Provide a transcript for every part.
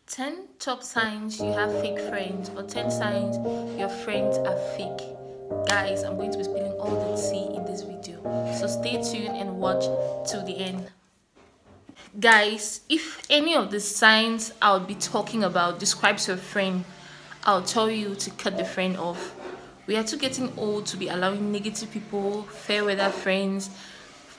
10 top signs you have fake friends, or 10 signs your friends are fake. Guys, I'm going to be spilling all the tea in this video. So stay tuned and watch till the end. Guys, if any of the signs I'll be talking about describes your friend, I'll tell you to cut the friend off. We are too getting old to be allowing negative people, fair weather friends,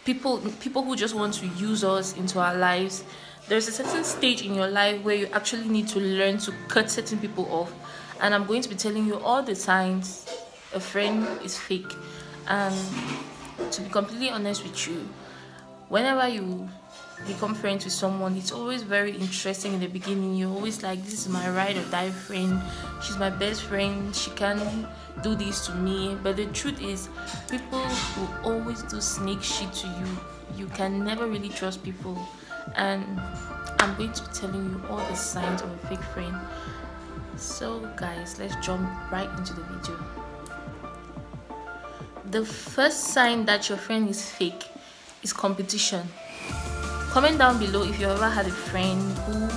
people who just want to use us into our lives. There's a certain stage in your life where you actually need to learn to cut certain people off, and I'm going to be telling you all the signs a friend is fake. And to be completely honest with you, whenever you become friends with someone, it's always very interesting in the beginning. You're always like, this is my ride or die friend, she's my best friend, she can do this to me. But the truth is, people will always do snake shit to you. You can never really trust people, and I'm going to be telling you all the signs of a fake friend. So guys, let's jump right into the video. The first sign that your friend is fake is competition. Comment down below if you ever had a friend who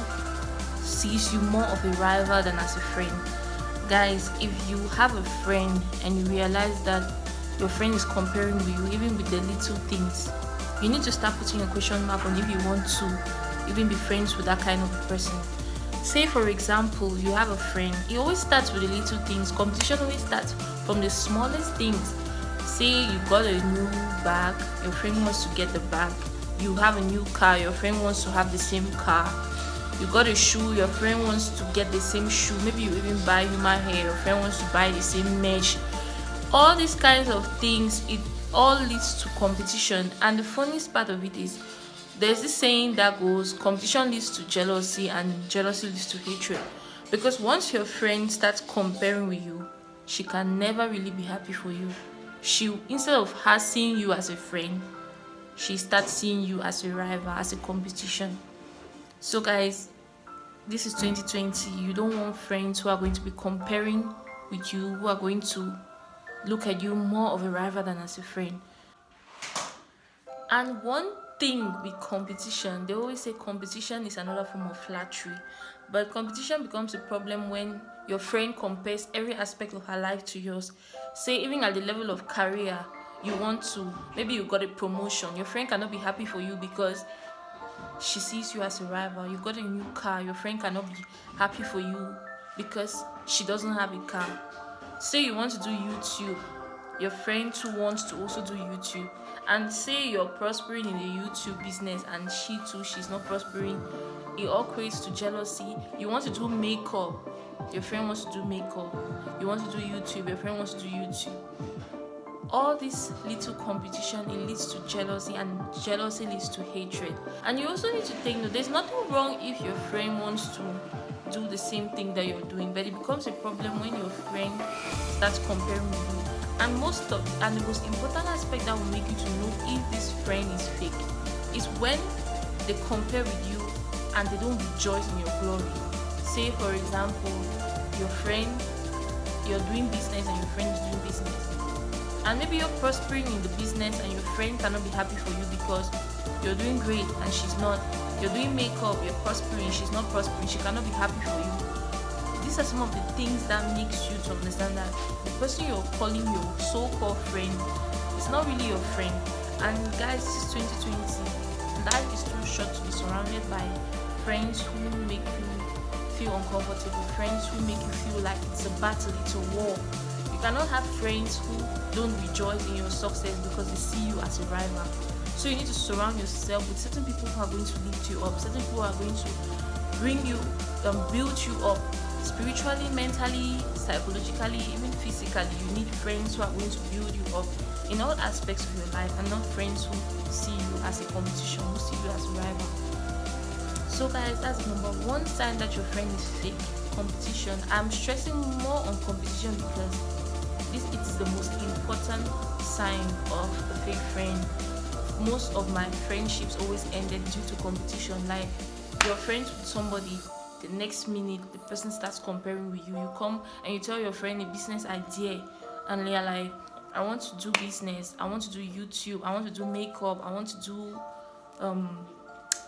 sees you more of a rival than as a friend. Guys, if you have a friend and you realize that your friend is comparing with you, even with the little things, you need to start putting a question mark on if you want to even be friends with that kind of person. Say for example, you have a friend, it always starts with the little things. Competition always starts from the smallest things. Say you got a new bag, your friend wants to get the bag. You have a new car, your friend wants to have the same car. You got a shoe, your friend wants to get the same shoe. Maybe you even buy human hair, your friend wants to buy the same mesh. All these kinds of things, it all leads to competition. And the funniest part of it is, there's this saying that goes, competition leads to jealousy and jealousy leads to hatred. Because once your friend starts comparing with you, she can never really be happy for you. She, instead of her seeing you as a friend, she starts seeing you as a rival, as a competition. So guys, this is 2020. You don't want friends who are going to be comparing with you, who are going to look at you more of a rival than as a friend. And one thing with competition, they always say competition is another form of flattery. But competition becomes a problem when your friend compares every aspect of her life to yours. Say even at the level of career, you want to, maybe you got a promotion, your friend cannot be happy for you because she sees you as a rival. You got a new car, your friend cannot be happy for you because she doesn't have a car. Say you want to do YouTube, your friend too wants to also do YouTube. And say you're prospering in the YouTube business and she too, she's not prospering. It all creates to jealousy. You want to do makeup, your friend wants to do makeup. You want to do YouTube, your friend wants to do YouTube. All this little competition, it leads to jealousy, and jealousy leads to hatred. And you also need to take note, there's nothing wrong if your friend wants to do the same thing that you're doing, but it becomes a problem when your friend starts comparing with you. And the most important aspect that will make you to know if this friend is fake is when they compare with you and they don't rejoice in your glory. Say for example, you're doing business and your friend is doing business, and maybe you're prospering in the business and your friend cannot be happy for you because you're doing great and she's not. You're doing makeup, you're prospering, she's not prospering, she cannot be happy for you. These are some of the things that makes you to understand that the person you're calling your so-called friend is not really your friend. And guys, this is 2020. Life is too short to be surrounded by friends who make you feel uncomfortable, friends who make you feel like it's a battle, it's a war. You cannot have friends who don't rejoice in your success because they see you as a rival. So you need to surround yourself with certain people who are going to lift you up, certain people who are going to bring you, build you up spiritually, mentally, psychologically, even physically. You need friends who are going to build you up in all aspects of your life, and not friends who see you as a competition, who see you as a rival. So guys, that's the number one sign that your friend is fake: competition. I'm stressing more on competition because it is the most important sign of a fake friend. Most of my friendships always ended due to competition. Like, you're friends with somebody, the next minute the person starts comparing with you. You come and you tell your friend a business idea and they're like, I want to do business, I want to do YouTube, I want to do makeup, I want to do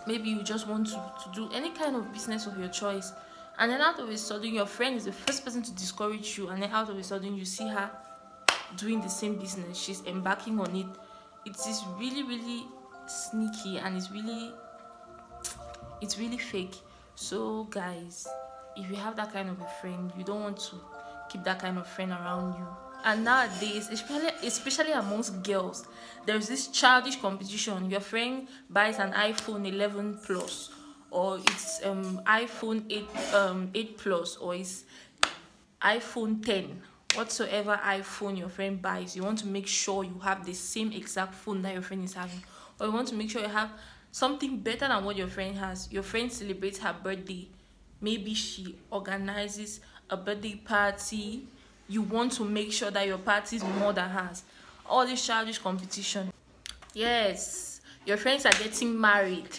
maybe you just want to do any kind of business of your choice. And then out of a sudden, your friend is the first person to discourage you, and then out of a sudden you see her doing the same business, she's embarking on it. It is really, really sneaky, and it's really fake. So guys, if you have that kind of a friend, you don't want to keep that kind of friend around you. And nowadays, especially amongst girls, there's this childish competition. Your friend buys an iPhone 11 Plus, or it's iPhone 8 Plus, or it's iPhone 10. Whatsoever iPhone your friend buys, you want to make sure you have the same exact phone that your friend is having, or you want to make sure you have something better than what your friend has. Your friend celebrates her birthday, maybe she organizes a birthday party. You want to make sure that your party is more than hers. All this childish competition. Yes, your friends are getting married,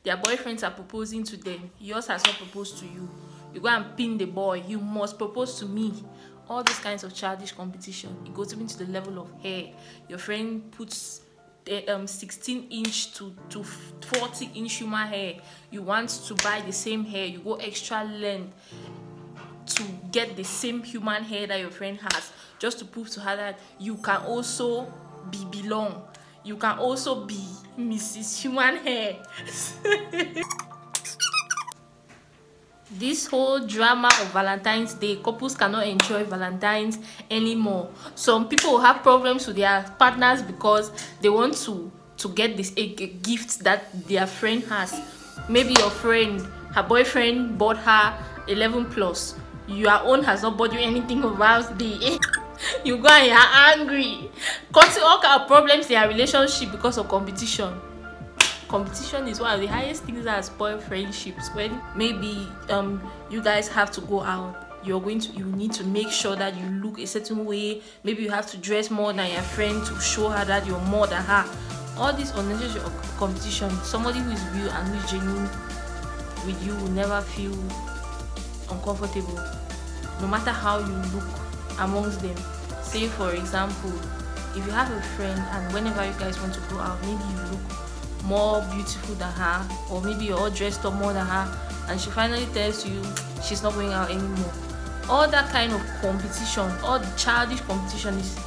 their boyfriends are proposing to them, yours has not proposed to you. You go and pin the boy, you must propose to me. All these kinds of childish competition. It goes even to the level of hair. Your friend puts 16-inch to 40-inch human hair. You want to buy the same hair, you go extra length to get the same human hair that your friend has, just to prove to her that you can also belong. You can also be Mrs. Human Hair. This whole drama of Valentine's Day, couples cannot enjoy Valentine's anymore. Some people have problems with their partners because they want to get this a gift that their friend has. Maybe your friend, her boyfriend bought her 11 Plus. Your own has not bought you anything about the you go and you're angry, causing all kind of problems in your relationship because of competition. Competition is one of the highest things that spoil friendships. When maybe you guys have to go out, you need to make sure that you look a certain way. Maybe you have to dress more than your friend to show her that you're more than her. All this unnecessary competition. Somebody who is real and who is genuine with you will never feel uncomfortable, no matter how you look amongst them. Say for example, if you have a friend and whenever you guys want to go out, maybe you look more beautiful than her, or maybe you're all dressed up more than her, and she finally tells you she's not going out anymore. All that kind of competition, all the childish competition, is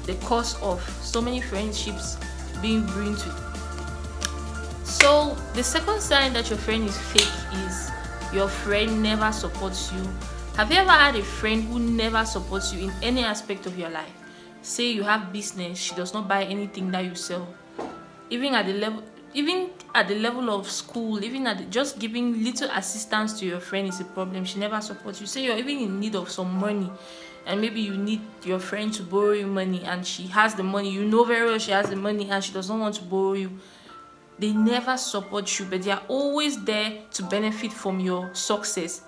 the cause of so many friendships being ruined. So the second sign that your friend is fake is your friend never supports you. Have you ever had a friend who never supports you in any aspect of your life? Say you have business, she does not buy anything that you sell. Even at the level of school, even at just giving little assistance to your friend is a problem. She never supports you. Say you're even in need of some money, and maybe you need your friend to borrow you money, and she has the money. You know very well she has the money and she does not want to borrow you. They never support you, but they are always there to benefit from your success.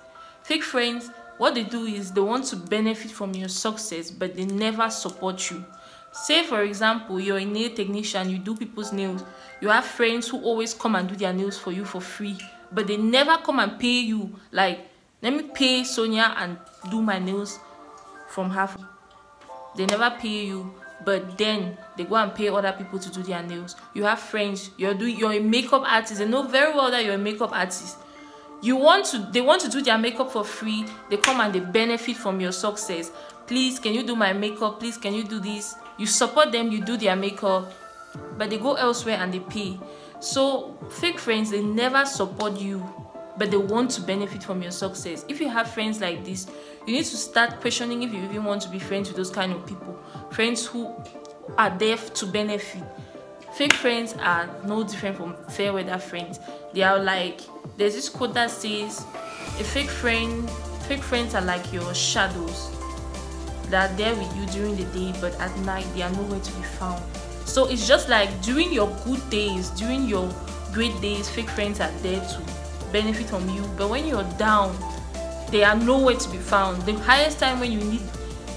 Fake friends, what they do is they want to benefit from your success, but they never support you. Say for example, you're a nail technician, you do people's nails. You have friends who always come and do their nails for you for free, but they never come and pay you. Like, let me pay Sonia and do my nails from her. They never pay you, but then they go and pay other people to do their nails. You have friends, you're a makeup artist. They know very well that you're a makeup artist. They want to do their makeup for free. They come and they benefit from your success. Please, can you do my makeup? Please, can you do this? You support them, you do their makeup, but they go elsewhere and they pay. So fake friends, they never support you, but they want to benefit from your success. If you have friends like this, you need to start questioning if you even want to be friends with those kind of people. Friends who are there to benefit. Fake friends are no different from fair weather friends. They are like, there's this quote that says, fake friends are like your shadows. They are there with you during the day, but at night they are nowhere to be found. So it's just like during your good days, during your great days, fake friends are there to benefit from you, but when you're down, they are nowhere to be found. The highest time when you need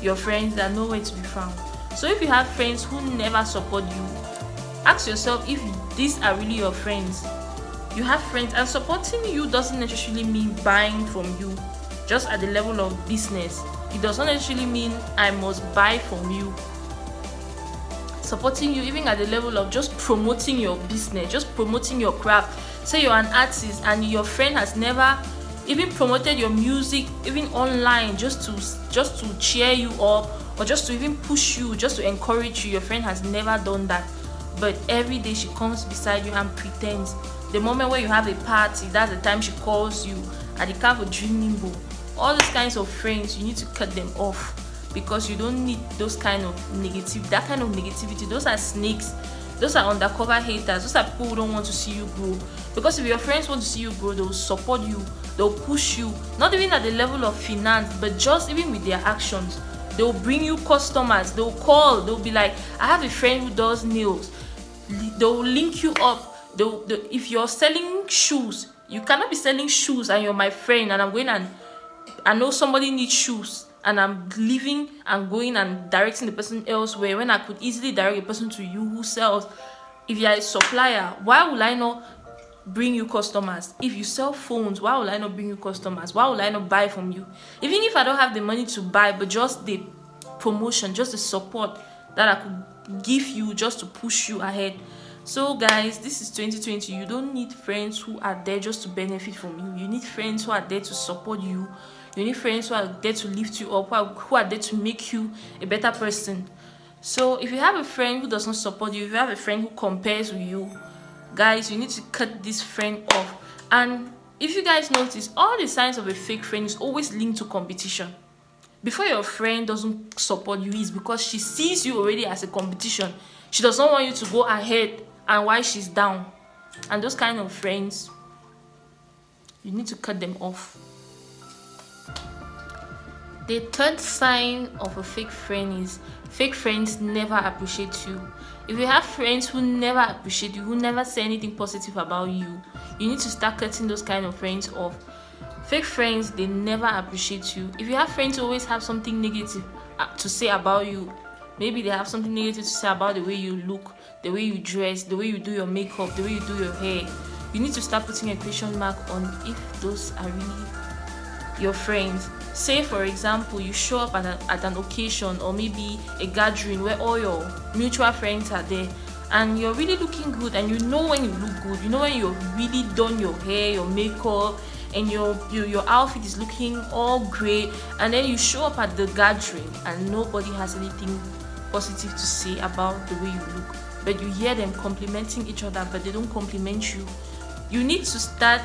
your friends, they are nowhere to be found. So if you have friends who never support you, ask yourself if these are really your friends. You have friends, and supporting you doesn't necessarily mean buying from you just at the level of business. It does not necessarily mean I must buy from you. Supporting you even at the level of just promoting your business, just promoting your craft. Say you're an artist and your friend has never even promoted your music even online just to cheer you up, or just to even push you, just to encourage you. Your friend has never done that, but every day she comes beside you and pretends. The moment where you have a party, that's the time she calls you at the Cave of Dreaming. All those kinds of friends, you need to cut them off, because you don't need those kind of that kind of negativity. Those are snakes. Those are undercover haters. Those are people who don't want to see you grow. Because if your friends want to see you grow, they'll support you, they'll push you, not even at the level of finance, but just even with their actions. They'll bring you customers, they'll call, they'll be like, I have a friend who does nails. They'll link you up. If you're selling shoes, you cannot be selling shoes and you're my friend, and I'm going and I know somebody needs shoes, and I'm leaving and going and directing the person elsewhere, when I could easily direct a person to you who sells. If you're a supplier, why would I not bring you customers? If you sell phones, why would I not bring you customers? Why would I not buy from you? Even if I don't have the money to buy, but just the promotion, just the support that I could give you just to push you ahead. So guys, this is 2020. You don't need friends who are there just to benefit from you. You need friends who are there to support you. You need friends who are there to lift you up, who are there to make you a better person. So if you have a friend who does not support you, if you have a friend who compares with you, guys, you need to cut this friend off. And if you guys notice, all the signs of a fake friend is always linked to competition. Before your friend doesn't support you, is because she sees you already as a competition. She does not want you to go ahead and while she's down. And those kind of friends, you need to cut them off. The third sign of a fake friend is fake friends never appreciate you. If you have friends who never appreciate you, who never say anything positive about you, you need to start cutting those kind of friends off. Fake friends, they never appreciate you. If you have friends who always have something negative to say about you, maybe they have something negative to say about the way you look, the way you dress, the way you do your makeup, the way you do your hair, you need to start putting a question mark on if those are really your friends. Say for example, you show up at an occasion or maybe a gathering where all your mutual friends are there, and you're really looking good, and you know when you look good, you know when you've really done your hair, your makeup, and your outfit is looking all great, and then you show up at the gathering and nobody has anything positive to say about the way you look, but you hear them complimenting each other, but they don't compliment you. You need to start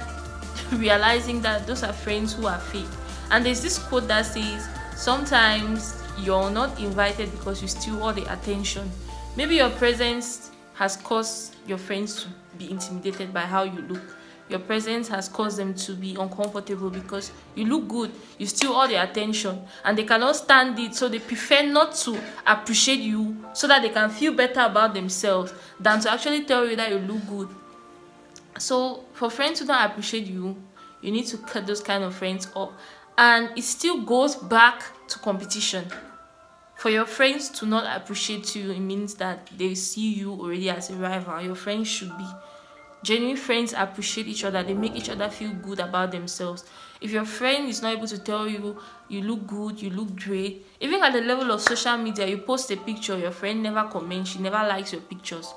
realizing that those are friends who are fake. And there's this quote that says, sometimes you're not invited because you steal all the attention. Maybe your presence has caused your friends to be intimidated by how you look. Your presence has caused them to be uncomfortable because you look good, you steal all the attention, and they cannot stand it, so they prefer not to appreciate you so that they can feel better about themselves than to actually tell you that you look good. So for friends who don't appreciate you, you need to cut those kind of friends off. And it still goes back to competition. For your friends to not appreciate you, it means that they see you already as a rival. Your friends should be. Genuine friends appreciate each other. They make each other feel good about themselves. If your friend is not able to tell you, you look good, you look great, even at the level of social media, you post a picture, your friend never comments, she never likes your pictures.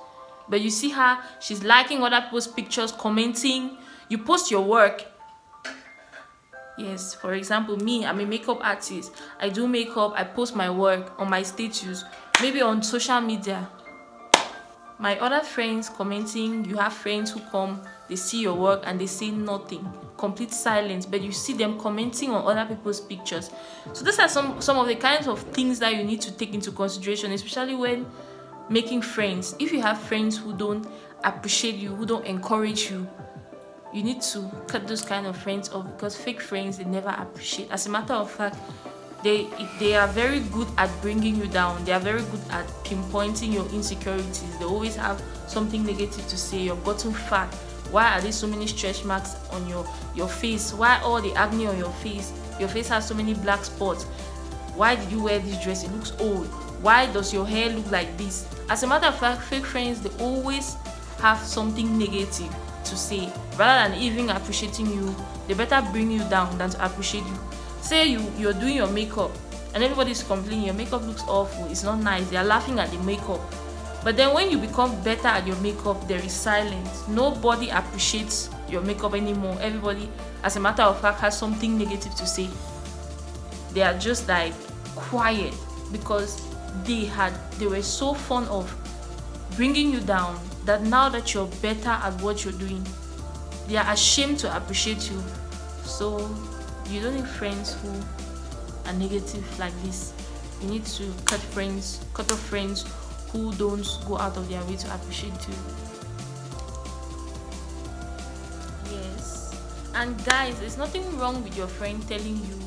But you see her, she's liking other people's pictures, commenting. You post your work. Yes, for example, me, I'm a makeup artist. I do makeup, I post my work on my status, maybe on social media. My other friends commenting, you have friends who come, they see your work and they say nothing, complete silence, but you see them commenting on other people's pictures. So these are some of the kinds of things that you need to take into consideration, especially when making friends. If you have friends who don't appreciate you, who don't encourage you, you need to cut those kind of friends off, because fake friends, they never appreciate. As a matter of fact, they are very good at bringing you down. They are very good at pinpointing your insecurities. They always have something negative to say. You've gotten fat. Why are there so many stretch marks on your face? Why all the acne on your face? Your face has so many black spots. Why did you wear this dress? It looks old. Why does your hair look like this? As a matter of fact, fake friends, they always have something negative to say. Rather than even appreciating you, they better bring you down than to appreciate you. Say you're doing your makeup and everybody's complaining your makeup looks awful, it's not nice, they are laughing at the makeup. But then when you become better at your makeup, there is silence. Nobody appreciates your makeup anymore. Everybody, as a matter of fact, has something negative to say. They are just like quiet because they were so fond of bringing you down that now that you're better at what you're doing, they are ashamed to appreciate you. So you don't need friends who are negative like this. You need to cut off friends who don't go out of their way to appreciate you. Yes. And guys, there's nothing wrong with your friend telling you,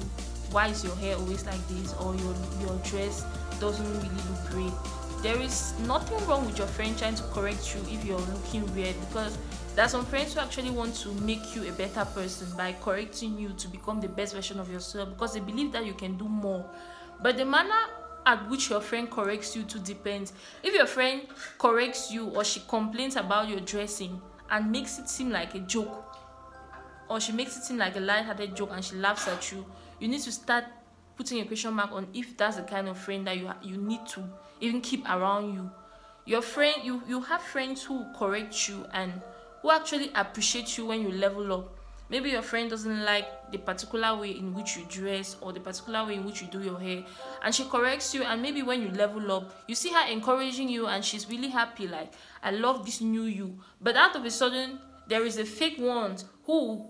why is your hair always like this, or your dress doesn't really look great. There is nothing wrong with your friend trying to correct you if you're looking weird, because there are some friends who actually want to make you a better person by correcting you to become the best version of yourself, because they believe that you can do more. But the manner at which your friend corrects you too depends. If your friend corrects you, or she complains about your dressing and makes it seem like a joke, or she makes it seem like a light-hearted joke and she laughs at you, you need to start putting a question mark on if that's the kind of friend that you need to even keep around you. Your friend, you have friends who correct you and who actually appreciate you when you level up. Maybe your friend doesn't like the particular way in which you dress or the particular way in which you do your hair, and she corrects you, and maybe when you level up, you see her encouraging you and she's really happy, like, I love this new you. But out of a sudden, there is a fake one who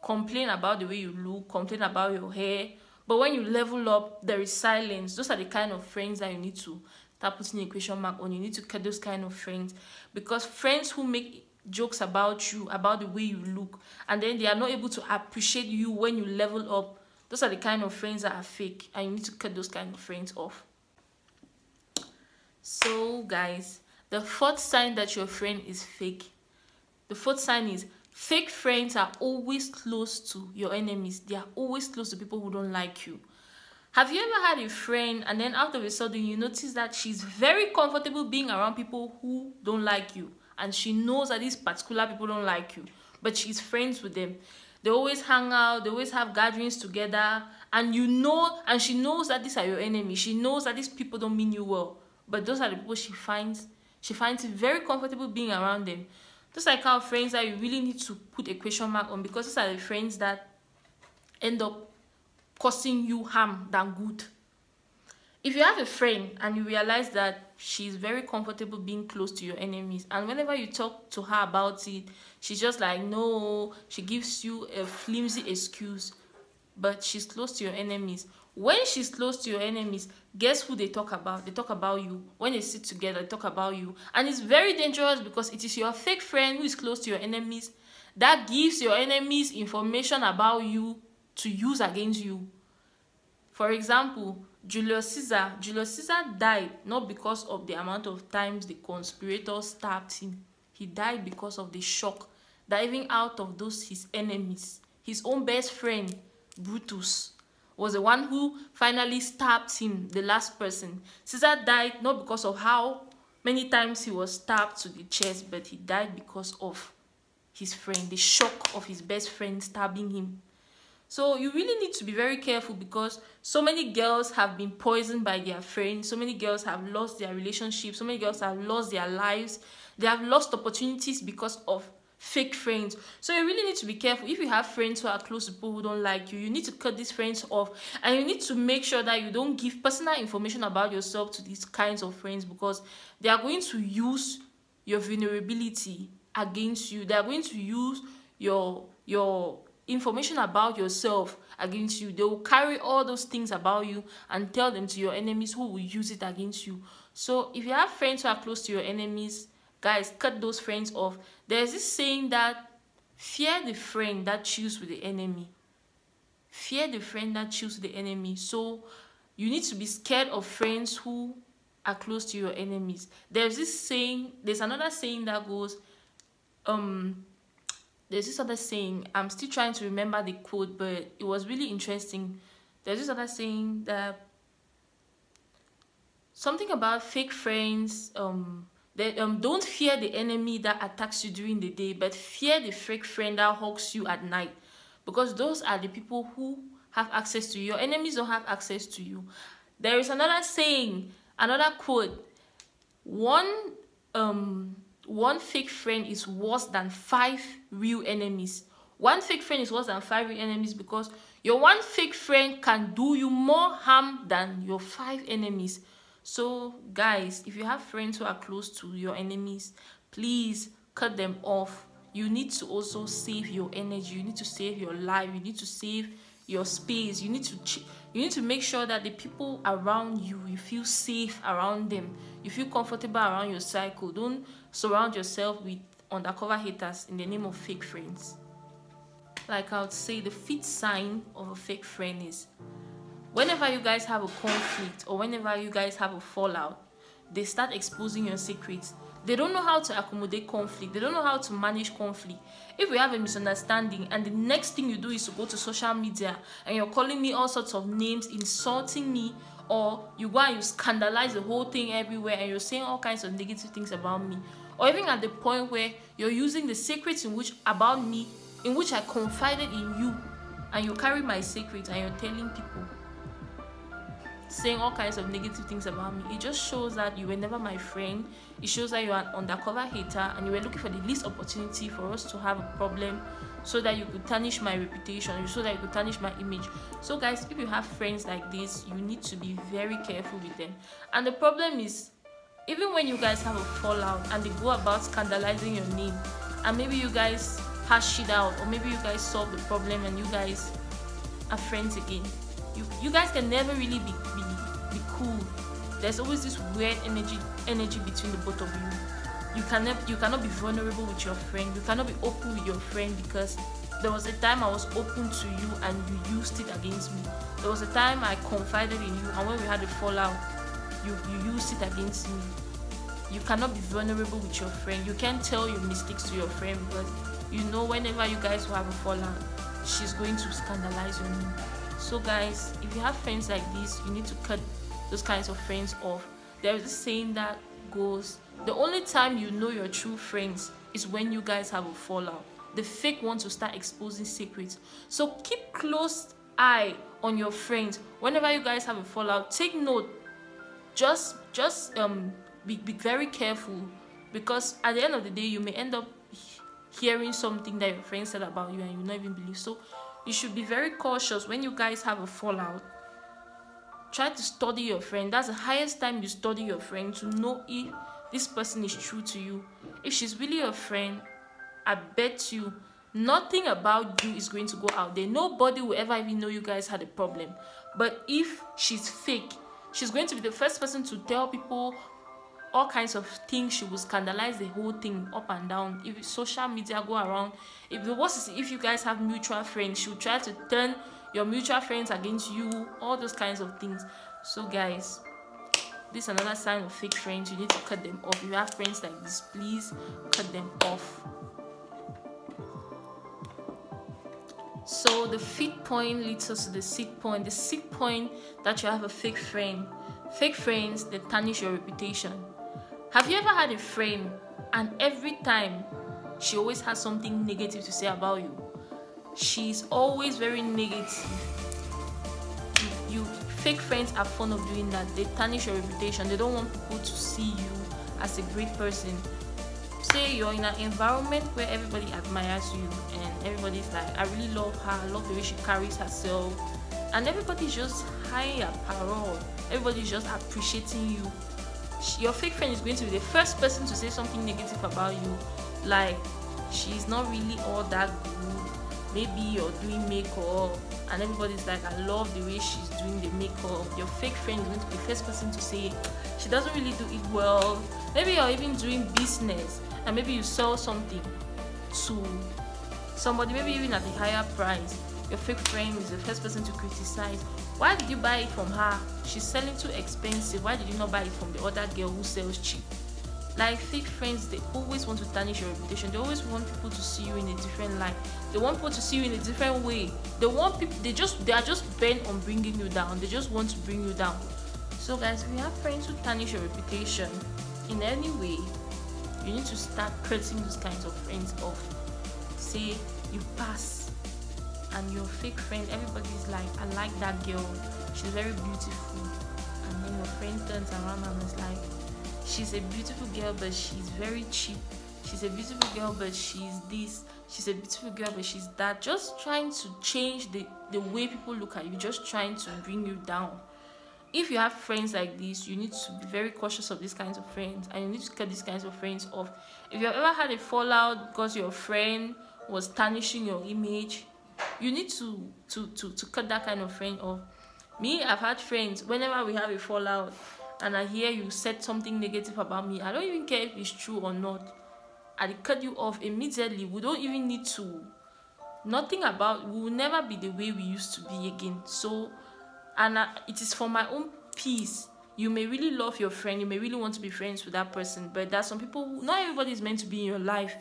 complain about the way you look, complain about your hair, but when you level up, there is silence. Those are the kind of friends that you need to start putting a question mark on. You need to cut those kind of friends, because friends who make jokes about you, about the way you look, and then they are not able to appreciate you when you level up, those are the kind of friends that are fake, and you need to cut those kind of friends off. So guys, the fourth sign that your friend is fake, the fourth sign is fake friends are always close to your enemies. They are always close to people who don't like you. Have you ever had a friend and then out of a sudden you notice that she's very comfortable being around people who don't like you, and she knows that these particular people don't like you, but she's friends with them? They always hang out, they always have gatherings together, and she knows that these are your enemies. She knows that these people don't mean you well, but those are the people she finds it very comfortable being around them. Those are the kind of friends that you really need to put a question mark on, because those are the friends that end up causing you harm than good. If you have a friend and you realize that she's very comfortable being close to your enemies, and whenever you talk to her about it, she's just like, no, she gives you a flimsy excuse, but she's close to your enemies. When she's close to your enemies, guess who they talk about? They talk about you. When they sit together, they talk about you. And it's very dangerous, because it is your fake friend who is close to your enemies that gives your enemies information about you to use against you. For example, Julius Caesar died not because of the amount of times the conspirators stabbed him. He died because of the shock that even out of those his enemies, his own best friend, Brutus, was the one who finally stabbed him, the last person. Caesar died not because of how many times he was stabbed to the chest, but he died because of his friend, the shock of his best friend stabbing him. So you really need to be very careful, because so many girls have been poisoned by their friends. So many girls have lost their relationships. So many girls have lost their lives. They have lost opportunities because of fake friends. So you really need to be careful. If you have friends who are close to people who don't like you, you need to cut these friends off, and you need to make sure that you don't give personal information about yourself to these kinds of friends, because they are going to use your vulnerability against you. They are going to use your information about yourself against you. They will carry all those things about you and tell them to your enemies, who will use it against you. So if you have friends who are close to your enemies, guys, cut those friends off. There's this saying that fear the friend that chills with the enemy. Fear the friend that chills with the enemy. So you need to be scared of friends who are close to your enemies. There's another saying that goes, there's this other saying, I'm still trying to remember the quote, but it was really interesting. There's this other saying that something about fake friends, don't fear the enemy that attacks you during the day, but fear the fake friend that hugs you at night, because those are the people who have access to you. Your enemies don't have access to you. There is another saying, another quote. One one fake friend is worse than 5 real enemies. One fake friend is worse than 5 real enemies, because your one fake friend can do you more harm than your 5 enemies. So guys, if you have friends who are close to your enemies, please cut them off. You need to also save your energy, you need to save your life, you need to save your space. You need to make sure that the people around you, you feel safe around them, you feel comfortable around your cycle. Don't surround yourself with undercover haters in the name of fake friends. Like I would say, the fifth sign of a fake friend is whenever you guys have a conflict or whenever you guys have a fallout, they start exposing your secrets. They don't know how to accommodate conflict. They don't know how to manage conflict. If we have a misunderstanding and the next thing you do is to go to social media and you're calling me all sorts of names, insulting me, or you go and you scandalize the whole thing everywhere and you're saying all kinds of negative things about me, or even at the point where you're using the secrets about me in which I confided in you, and you carry my secret and you're telling people, saying all kinds of negative things about me, it just shows that you were never my friend. It shows that you are an undercover hater and you were looking for the least opportunity for us to have a problem so that you could tarnish my reputation, so that you could tarnish my image. So guys, if you have friends like this, you need to be very careful with them. And the problem is, even when you guys have a fallout and they go about scandalizing your name, and maybe you guys hash it out, or maybe you guys solve the problem and you guys are friends again, you guys can never really be cool. There's always this weird energy between the both of you. You cannot be vulnerable with your friend. You cannot be open with your friend, because there was a time I was open to you and you used it against me. There was a time I confided in you, and when we had a fallout, you used it against me. You cannot be vulnerable with your friend. You can't tell your mistakes to your friend, because you know whenever you guys will have a fallout, she's going to scandalize your name. So guys, if you have friends like this, you need to cut those kinds of friends off. There's a saying that goes, the only time you know your true friends is when you guys have a fallout. The fake ones will start exposing secrets. So keep close eye on your friends. Whenever you guys have a fallout, take note. Just be very careful, because at the end of the day, you may end up hearing something that your friend said about you and you not even believe. So you should be very cautious when you guys have a fallout. Try to study your friend. That's the highest time you study your friend, to know if this person is true to you. If she's really your friend, I bet you nothing about you is going to go out there. Nobody will ever even know you guys had a problem. But if she's fake, she's going to be the first person to tell people all kinds of things. She will scandalize the whole thing up and down. If social media go around, if the worst is if you guys have mutual friends, she will try to turn your mutual friends against you, all those kinds of things. So guys, this is another sign of fake friends. You need to cut them off. If you have friends like this, please cut them off. So the fifth point leads us to the sixth point. The sixth point, that you have a fake friend. Fake friends, they tarnish your reputation. Have you ever had a friend and every time she always has something negative to say about you? She's always very negative. You fake friends are fond of doing that. They tarnish your reputation. They don't want people to see you as a great person. Say you're in an environment where everybody admires you and everybody's like, I really love her, I love the way she carries herself, and everybody's just high at parole. Everybody's just appreciating you. Your fake friend is going to be the first person to say something negative about you, like she's not really all that good. Maybe you're doing makeup and everybody's like, I love the way she's doing the makeup. Your fake friend is going to be the first person to say she doesn't really do it well. Maybe you're even doing business and maybe you sell something to somebody, maybe even at a higher price. Your fake friend is the first person to criticize. Why did you buy it from her? She's selling too expensive. Why did you not buy it from the other girl who sells cheap? Like fake friends, they always want to tarnish your reputation. They always want people to see you in a different light. They want people to see you in a different way. They want people. They are just bent on bringing you down. They just want to bring you down. So guys, if you have friends who tarnish your reputation in any way, you need to start cutting those kinds of friends off. Say you pass, and your fake friend, everybody's like, I like that girl. She's very beautiful. And then your friend turns around and is like, she's a beautiful girl, but she's very cheap. she's a beautiful girl but she's this, she's a beautiful girl but she's that, just trying to change the way people look at you, just trying to bring you down. If you have friends like this, you need to be very cautious of these kinds of friends, and you need to cut these kinds of friends off. If you've ever had a fallout because your friend was tarnishing your image, you need to cut that kind of friend off. Me, I've had friends, whenever we have a fallout and I hear you said something negative about me, I don't even care if it's true or not, I cut you off immediately. We don't even need to, nothing about, we will never be the way we used to be again. So, and it is for my own peace. You may really love your friend, you may really want to be friends with that person, but there are some people who, not everybody is meant to be in your life.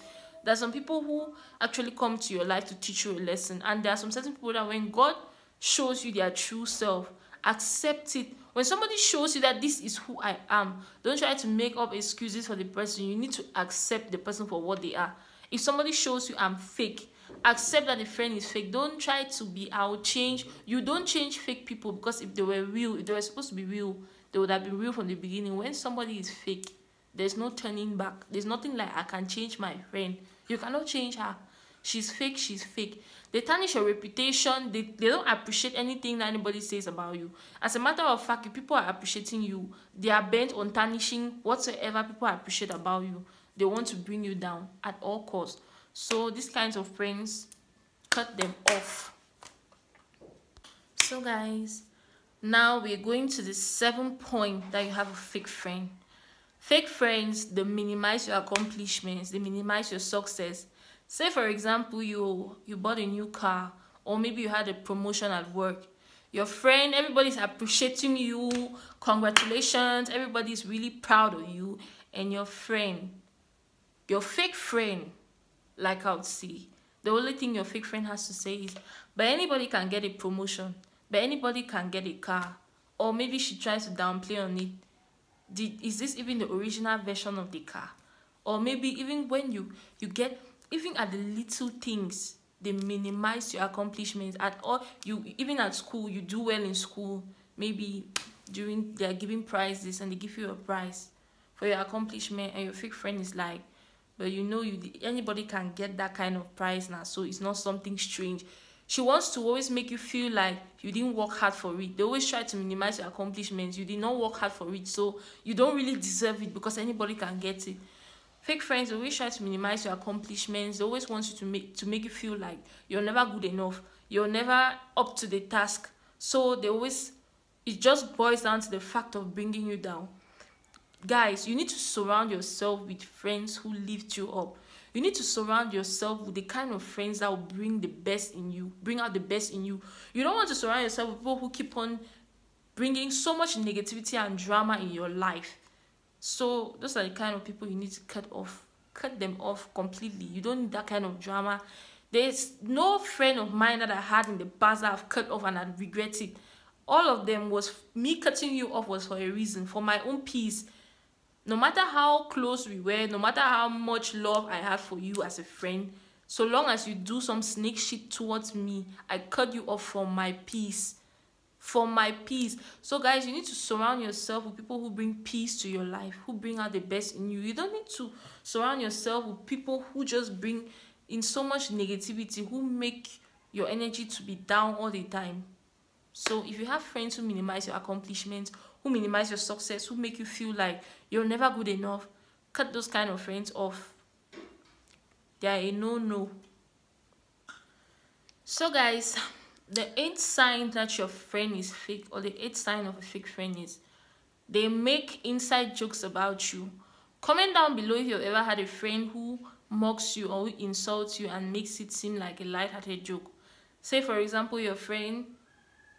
There are some people who actually come to your life to teach you a lesson, and there are some certain people that when God shows you their true self, accept it. When somebody shows you that this is who I am, don't try to make up excuses for the person. You need to accept the person for what they are. If somebody shows you I'm fake, accept that the friend is fake. Don't try to be I'll change. You don't change fake people, because if they were real, if they were supposed to be real, they would have been real from the beginning. When somebody is fake, there's no turning back. There's nothing like I can change my friend. You cannot change her. She's fake, she's fake. They tarnish your reputation. They don't appreciate anything that anybody says about you. As a matter of fact, if people are appreciating you, they are bent on tarnishing whatsoever people appreciate about you. They want to bring you down at all costs. So these kinds of friends, cut them off. So guys, now we're going to the 7th point that you have a fake friend. Fake friends, they minimize your accomplishments, they minimize your success. Say for example, you bought a new car, or maybe you had a promotion at work. Your friend, everybody's appreciating you, congratulations, everybody's really proud of you, and your friend, your fake friend, like I would say, the only thing your fake friend has to say is, but anybody can get a promotion, but anybody can get a car. Or maybe she tries to downplay on it. Is this even the original version of the car? Or maybe even when you get, even at the little things, they minimize your accomplishments. At all, even at school, you do well in school, maybe they are giving prizes and they give you a prize for your accomplishment, and your fake friend is like, but you know, anybody can get that kind of prize now, so it's not something strange. She wants to always make you feel like you didn't work hard for it. They always try to minimize your accomplishments. You did not work hard for it, so you don't really deserve it because anybody can get it. Fake friends always try to minimize your accomplishments. They always want you to make you feel like you're never good enough. You're never up to the task. So it just boils down to the fact of bringing you down. Guys, you need to surround yourself with friends who lift you up. You need to surround yourself with the kind of friends that will bring the best in you, bring out the best in you. You don't want to surround yourself with people who keep on bringing so much negativity and drama in your life. So those are the kind of people you need to cut off. Cut them off completely. You don't need that kind of drama. There's no friend of mine that I had in the past that I've cut off and I regret it. All of them was, me cutting you off was for a reason, for my own peace. No matter how close we were, no matter how much love I have for you as a friend, so long as you do some snake shit towards me, I cut you off for my peace. For my peace. So guys, you need to surround yourself with people who bring peace to your life, who bring out the best in you. You don't need to surround yourself with people who just bring in so much negativity, who make your energy to be down all the time. So if you have friends who minimize your accomplishments, who minimize your success, who make you feel like you're never good enough, cut those kind of friends off. They are a no-no. So guys, the 8th sign that your friend is fake, or the 8th sign of a fake friend, is they make inside jokes about you. Comment down below if you've ever had a friend who mocks you or who insults you and makes it seem like a light-hearted joke. Say for example, your friend,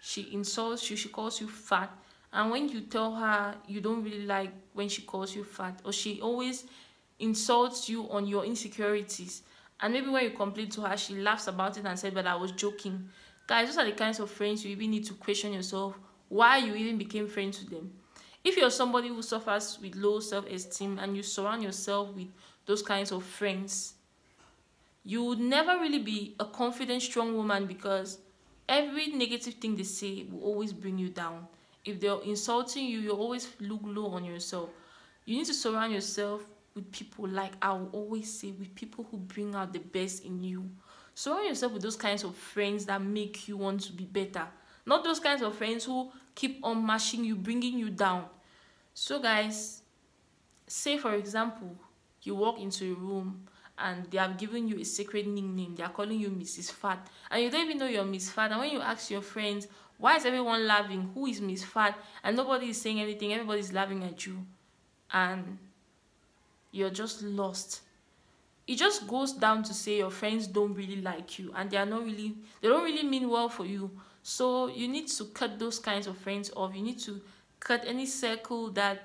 she insults you, she calls you fat, and when you tell her you don't really like when she calls you fat, or she always insults you on your insecurities, and maybe when you complain to her, she laughs about it and said, but I was joking. Guys, those are the kinds of friends you even need to question yourself why you even became friends with them. If you're somebody who suffers with low self-esteem and you surround yourself with those kinds of friends, you would never really be a confident, strong woman, because every negative thing they say will always bring you down. If they're insulting you, you always look low on yourself. You need to surround yourself with people, like I will always say, with people who bring out the best in you. Surround yourself with those kinds of friends that make you want to be better, not those kinds of friends who keep on mashing you, bringing you down. So guys, say for example, you walk into a room and they have given you a sacred nickname. They are calling you Mrs. Fat, and you don't even know you're Miss Fat. And when you ask your friends, why is everyone laughing? Who is Miss Fat? And nobody is saying anything. Everybody's laughing at you, and you're just lost. It just goes down to say your friends don't really like you, and they don't really mean well for you. So you need to cut those kinds of friends off. You need to cut any circle that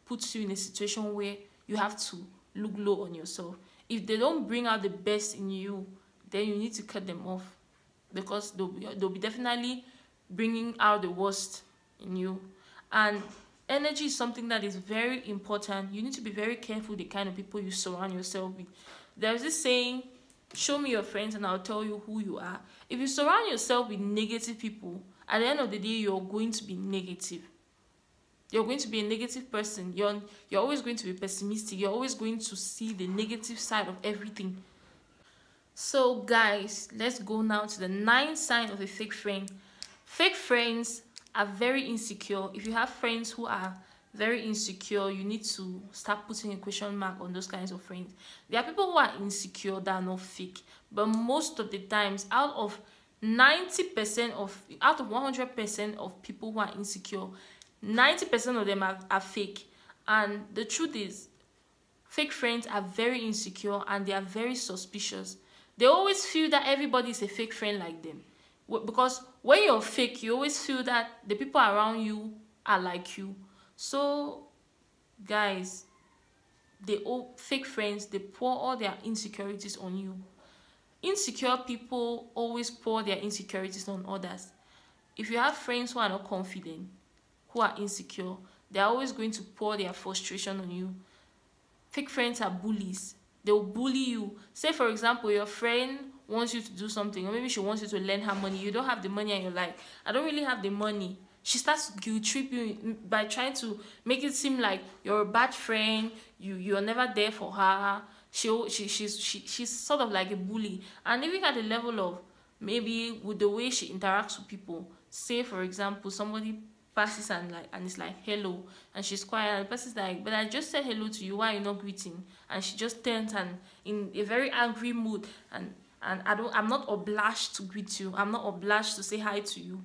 puts you in a situation where you have to look low on yourself. If they don't bring out the best in you, then you need to cut them off, because they'll be definitely bringing out the worst in you. And energy is something that is very important. You need to be very careful the kind of people you surround yourself with. There's this saying, show me your friends and I'll tell you who you are. If you surround yourself with negative people, at the end of the day, you're going to be negative. You're going to be a negative person. You're always going to be pessimistic. You're always going to see the negative side of everything. So guys, let's go now to the 9th sign of a fake friend. Fake friends are very insecure. If you have friends who are very insecure, you need to start putting a question mark on those kinds of friends. There are people who are insecure that are not fake, but most of the times, out of 100% of people who are insecure, 90% of them are fake. And the truth is, fake friends are very insecure and they are very suspicious. They always feel that everybody is a fake friend like them, because when you're fake, you always feel that the people around you are like you. So guys, fake friends, they pour all their insecurities on you. Insecure people always pour their insecurities on others. If you have friends who are not confident, who are insecure, they're always going to pour their frustration on you. Fake friends are bullies. They will bully you. Say for example, your friend wants you to do something, or maybe she wants you to lend her money. You don't have the money and you're like, I don't really have the money. She starts to guilt trip you by trying to make it seem like you're a bad friend. You're never there for her. She's sort of like a bully. And even at the level of maybe with the way she interacts with people. Say for example, somebody passes and it's like hello, and she's quiet, and the person's like, but I just said hello to you, why are you not greeting? And she just turns and in a very angry mood, and I'm not obliged to greet you, I'm not obliged to say hi to you.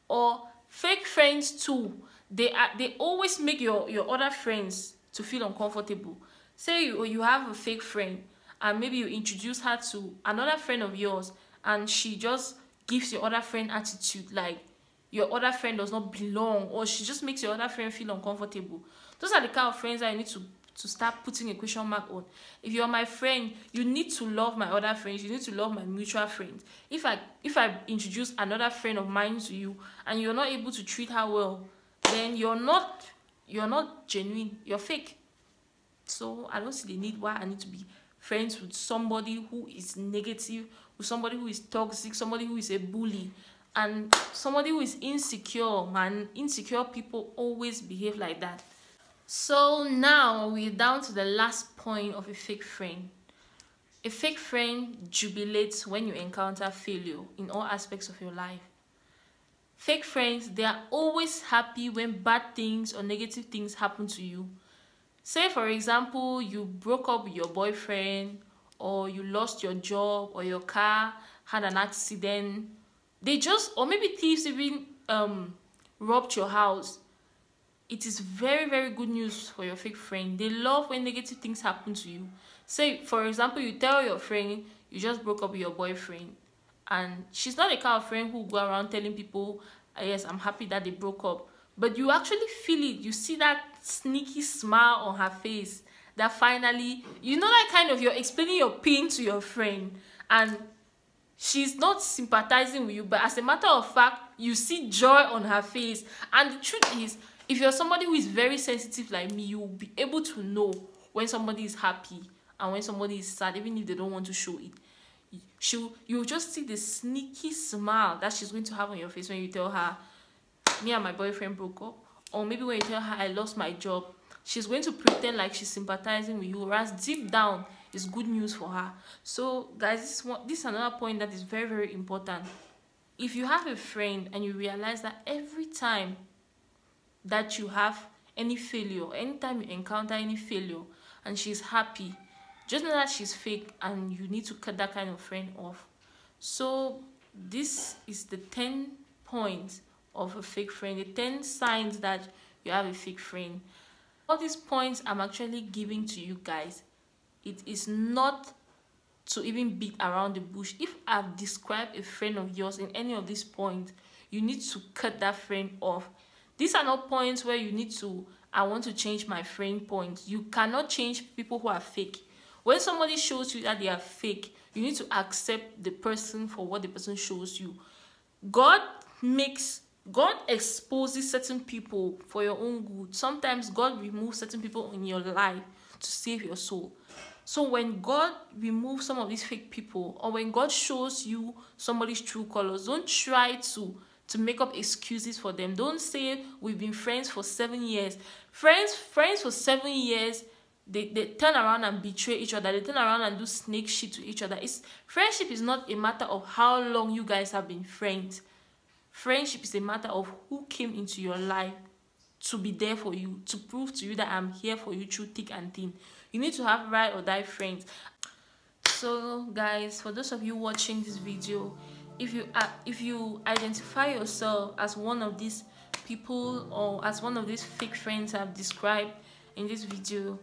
Or fake friends too, they always make your other friends to feel uncomfortable. Say you have a fake friend and maybe you introduce her to another friend of yours, and she just gives your other friend attitude like your other friend does not belong, or she just makes your other friend feel uncomfortable. Those are the kind of friends that you need to start putting a question mark on. If you're my friend, you need to love my other friends. You need to love my mutual friends. If I introduce another friend of mine to you and you're not able to treat her well, then you're not genuine. You're fake. So I don't see the need why I need to be friends with somebody who is negative, with somebody who is toxic, somebody who is a bully, and somebody who is insecure. Man, insecure people always behave like that. So now we're down to the last point of a fake friend. A fake friend jubilates when you encounter failure in all aspects of your life. Fake friends, they are always happy when bad things or negative things happen to you. Say for example, you broke up with your boyfriend, or you lost your job, or your car had an accident. Or maybe thieves even robbed your house. It is very, very good news for your fake friend. They love when negative things happen to you. Say, for example, you tell your friend you just broke up with your boyfriend, and she's not the kind of friend who go around telling people, yes, I'm happy that they broke up. But you actually feel it. You see that sneaky smile on her face. That finally, you know, that kind of, you're explaining your pain to your friend, and she's not sympathizing with you, but as a matter of fact, you see joy on her face. And the truth is, if you're somebody who is very sensitive like me, you'll be able to know when somebody is happy and when somebody is sad, even if they don't want to show it. You'll just see the sneaky smile that she's going to have on your face when you tell her, me and my boyfriend broke up. Or maybe when you tell her, I lost my job. she's going to pretend like she's sympathizing with you, whereas deep down is good news for her. So guys, this is another point that is very, very important. If you have a friend and you realize that every time that you have any failure, anytime you encounter any failure and she's happy, just know that she's fake and you need to cut that kind of friend off. So this is the 10 points of a fake friend, the 10 signs that you have a fake friend. All these points I'm actually giving to you guys, it is not to even beat around the bush. If I've described a friend of yours in any of these points, you need to cut that friend off. These are not points where you need to, I want to change my friend points. You cannot change people who are fake. When somebody shows you that they are fake, you need to accept the person for what the person shows you. God exposes certain people for your own good. Sometimes God removes certain people in your life to save your soul. So when God removes some of these fake people, or when God shows you somebody's true colors, don't try to make up excuses for them. Don't say we've been friends for 7 years. Friends for 7 years, they turn around and betray each other. They turn around and do snake shit to each other. Friendship is not a matter of how long you guys have been friends. Friendship is a matter of who came into your life to be there for you, to prove to you that I'm here for you through thick and thin. You need to have ride or die friends. So guys, for those of you watching this video, if you identify yourself as one of these people or as one of these fake friends I've described in this video,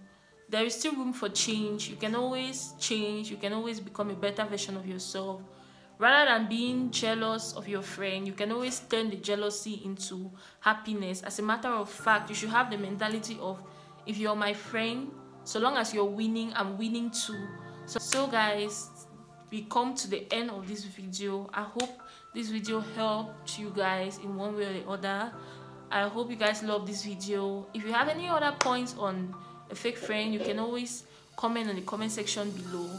there is still room for change. You can always change. You can always become a better version of yourself. Rather than being jealous of your friend, you can always turn the jealousy into happiness. As a matter of fact, you should have the mentality of, if you're my friend, so long as you're winning, I'm winning too. So guys, we come to the end of this video. I hope this video helped you guys in one way or the other. I hope you guys love this video. If you have any other points on a fake friend, you can always comment in the comment section below.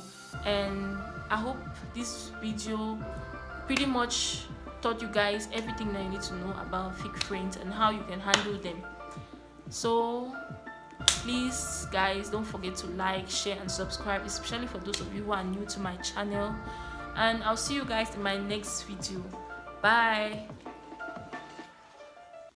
And I hope this video pretty much taught you guys everything that you need to know about fake friends and how you can handle them. So please guys, don't forget to like, share and subscribe, especially for those of you who are new to my channel. And I'll see you guys in my next video. Bye.